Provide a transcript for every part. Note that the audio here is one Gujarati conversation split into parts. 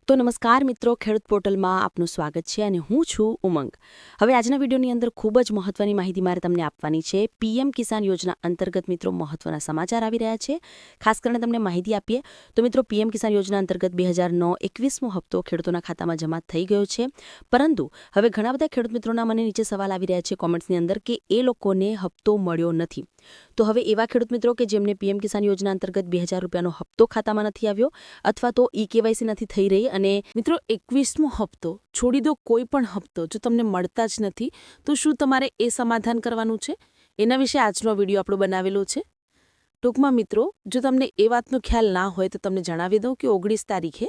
તો નમસ્કાર મિત્રો, ખેડૂત પોર્ટલમાં આપનું સ્વાગત છે અને હું છું ઉમંગ. હવે આજના વિડીયોની અંદર ખૂબ જ મહત્વની માહિતી મારે તમને આપવાની છે. પીએમ કિસાન યોજના અંતર્ગત મિત્રો મહત્વના સમાચાર આવી રહ્યા છે. ખાસ કરીને તમને માહિતી આપીએ તો મિત્રો પીએમ કિસાન યોજના અંતર્ગત 2009-21મો હપ્તો ખેડૂતોના ખાતામાં જમા થઈ ગયો છે. પરંતુ હવે ઘણા બધા ખેડૂત મિત્રોના મને નીચે સવાલ આવી રહ્યા છે કોમેન્ટ્સની અંદર કે એ લોકોને હપ્તો મળ્યો નથી. તો હવે એવા ખેડૂત મિત્રો કે જેમને પીએમ કિસાન યોજના અંતર્ગત 2000 રૂપિયાનો હપ્તો ખાતામાં નથી આવ્યો અથવા તો ઈ-કેવાયસી નથી થઈ રહી અને મિત્રો 21મો હપ્તો છોડી દો, કોઈ પણ હપ્તો જો તમને મળતા જ નથી તો શું તમારે એ સમાધાન કરવાનું છે? એના વિશે આજનો વિડીયો આપણો બનાવેલો છે. ટૂંકમાં મિત્રો, જો તમને એ વાતનો ખ્યાલ ના હોય તો તમને જણાવી દઉં કે 19 તારીખે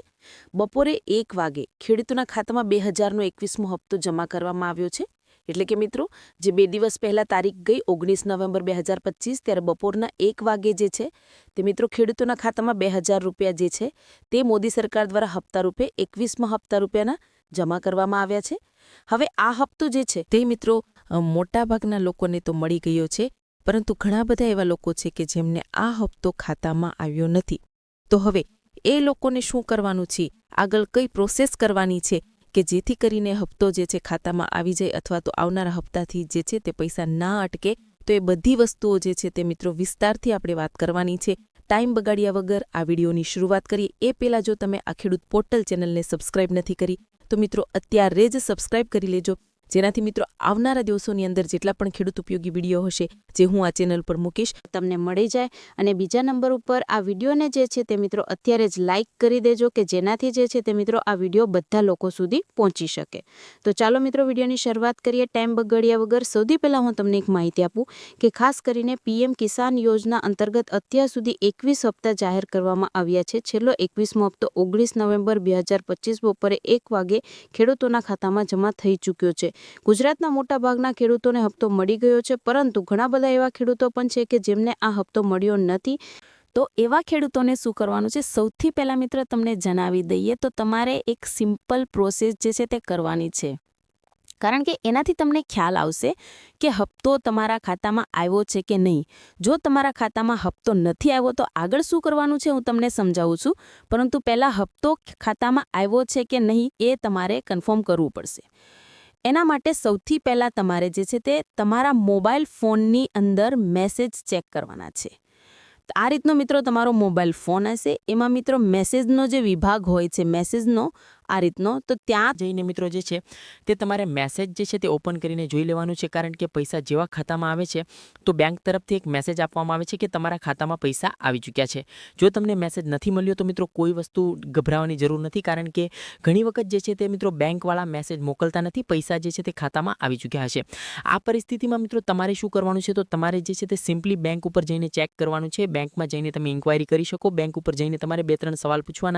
બપોરે 1 વાગે ખેડૂતોના ખાતામાં 2000નો 21મો હપ્તો જમા કરવામાં આવ્યો છે. એટલે કે મિત્રો, જે 2 દિવસ પહેલા તારીખ ગઈ 19 નવેમ્બર 2025, ત્યારે બપોરના 1 વાગે જે છે તે મિત્રો ખેડૂતોના ખાતામાં 2000 રૂપિયા જે છે તે મોદી સરકાર દ્વારા હપ્તા રૂપે 21મા હપ્તા રૂપિયાના જમા કરવામાં આવ્યા છે. હવે આ હપ્તો જે છે તે મિત્રો મોટાભાગના લોકોને તો મળી ગયો છે, પરંતુ ઘણા બધા એવા લોકો છે કે જેમને આ હપ્તો ખાતામાં આવ્યો નથી. તો હવે એ લોકોને શું કરવાનું છે, આગળ કઈ પ્રોસેસ કરવાની છે કે જેથી કરીને હપ્તો જે છે ખાતામાં આવી જાય અથવા તો આવનારા હપ્તાથી જે છે તે પૈસા ના અટકે. તો એ બધી વસ્તુઓ જે છે તે મિત્રો વિસ્તારથી આપણે વાત કરવાની છે. ટાઈમ બગાડ્યા વગર આ વિડીયોની શરૂઆત કરીએ. એ પહેલાં જો તમે આ ખેડૂત પોર્ટલ ચેનલને સબસ્ક્રાઇબ નથી કરી તો મિત્રો અત્યારે જ સબસ્ક્રાઇબ કરી લેજો, જેનાથી મિત્રો આવનારા દિવસોની અંદર જેટલા પણ ખેડૂત ઉપયોગી વિડીયો હશે જે હું આ ચેનલ પર મૂકીશ તમને મળી જાય. અને બીજા નંબર ઉપર આ વિડીયોને જે છે તે મિત્રો અત્યારે જ લાઇક કરી દેજો કે જેનાથી જે છે તે મિત્રો આ વિડીયો બધા લોકો સુધી પહોંચી શકે. તો ચાલો મિત્રો વિડીયોની શરૂઆત કરીએ ટાઈમ બગાડ્યા વગર. સૌથી પહેલાં હું તમને એક માહિતી આપું કે ખાસ કરીને પીએમ કિસાન યોજના અંતર્ગત અત્યાર સુધી 21 હપ્તા જાહેર કરવામાં આવ્યા છે. છેલ્લો 21મો હપ્તો 19 નવેમ્બર 2025 બપોરે 1 વાગે ખેડૂતોના ખાતામાં જમા થઈ ચૂક્યો છે. ગુજરાતના મોટાભાગના ખેડૂતોને હપ્તો મળી ગયો છે, પરંતુ ઘણા બધા એવા ખેડૂતો પણ છે કે જેમને આ હપ્તો મળ્યો નથી. તો એવા ખેડૂતોને શું કરવાનું છે, સૌથી પહેલાં મિત્રો તમને જણાવી દઈએ તો તમારે એક સિમ્પલ પ્રોસેસ જે છે તે કરવાની છે. કારણ કે એનાથી તમને ખ્યાલ આવશે કે હપ્તો તમારા ખાતામાં આવ્યો છે કે નહીં. જો તમારા ખાતામાં હપ્તો નથી આવ્યો તો આગળ શું કરવાનું છે હું તમને સમજાવું છું, પરંતુ પહેલાં હપ્તો ખાતામાં આવ્યો છે કે નહીં એ તમારે કન્ફર્મ કરવું પડશે. એના માટે સૌથી પહેલાં તમારે જે છે તે તમારા મોબાઈલ ફોનની અંદર મેસેજ ચેક કરવાના છે. આ રીતનો મિત્રો તમારો મોબાઈલ ફોન હશે, એમાં મિત્રો મેસેજનો જે વિભાગ હોય છે મેસેજનો આ રીતનો, તો ત્યાં જઈને મિત્રો જે છે તે તમારે મેસેજ જે છે તે ઓપન કરીને જોઈ લેવાનું છે. કારણ કે પૈસા જેવા ખાતામાં આવે છે તો બેંક તરફથી એક મેસેજ આપવામાં આવે છે કે તમારા ખાતામાં પૈસા આવી ચૂક્યા છે. જો તમને મેસેજ નથી મળ્યો તો મિત્રો કોઈ વસ્તુ ગભરાવાની જરૂર નથી, કારણ કે ઘણી વખત જે છે તે મિત્રો બેંકવાળા મેસેજ મોકલતા નથી, પૈસા જે છે તે ખાતામાં આવી ચૂક્યા હશે. આ પરિસ્થિતિમાં મિત્રો તમારે શું કરવાનું છે, તો તમારે જે છે તે સિમ્પલી બેંક ઉપર જઈને ચેક કરવાનું છે. બેંકમાં જઈને તમે ઇન્ક્વાયરી કરી શકો. બેંક ઉપર જઈને તમારે 2-3 સવાલ પૂછવાના